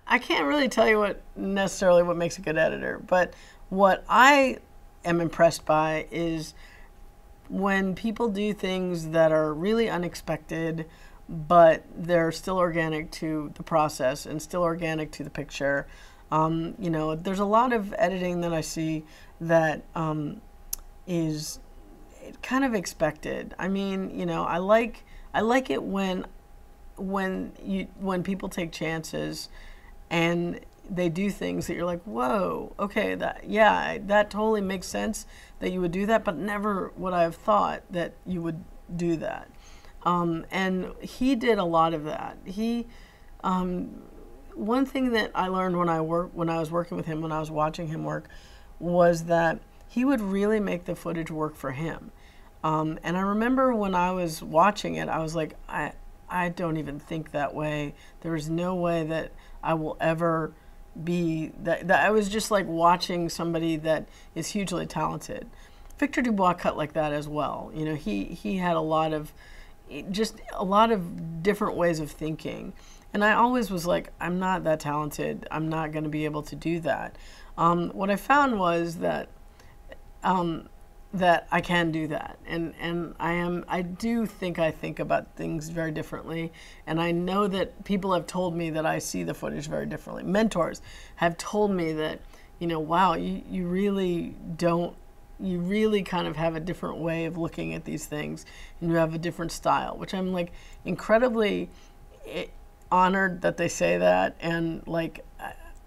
I can't really tell you what necessarily what makes a good editor, but what I am impressed by is when people do things that are really unexpected, but they're still organic to the process and still organic to the picture. You know, there's a lot of editing that I see that is kind of expected. I mean, you know, I like it when people take chances and they do things that you're like, whoa, okay, that totally makes sense that you would do that, but never would I have thought that you would do that. And he did a lot of that. One thing that I learned when I was working with him, when I was watching him work, was that he would really make the footage work for him. And I remember when I was watching it, I was like, I don't even think that way. There is no way that I will ever be that. I was just like watching somebody that is hugely talented. Victor Dubois cut like that as well. You know, he had a lot of different ways of thinking. And I always was like, I'm not that talented. I'm not going to be able to do that. What I found was that that I can do that, and I do think I think about things very differently, and I know that people have told me that I see the footage very differently. Mentors have told me that, you know, wow, you really don't. You really kind of have a different way of looking at these things, and you have a different style, which I'm like incredibly honored that they say that, and like,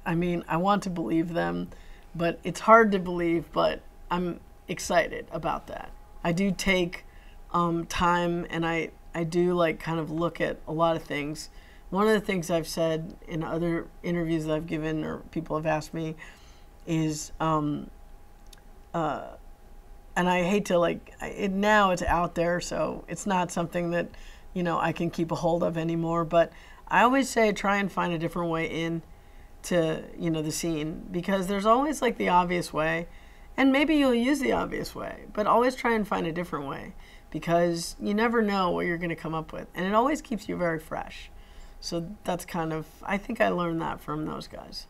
I mean, I want to believe them, but it's hard to believe, but I'm excited about that. I do take time, and I do like kind of look at a lot of things. One of the things I've said in other interviews that I've given or people have asked me is, and I hate to like, now it's out there, so it's not something that, you know, I can keep a hold of anymore, but I always say try and find a different way in to, you know, the scene, because there's always like the obvious way, and maybe you'll use the obvious way, but always try and find a different way, because you never know what you're going to come up with, and it always keeps you very fresh. So that's kind of, I think I learned that from those guys.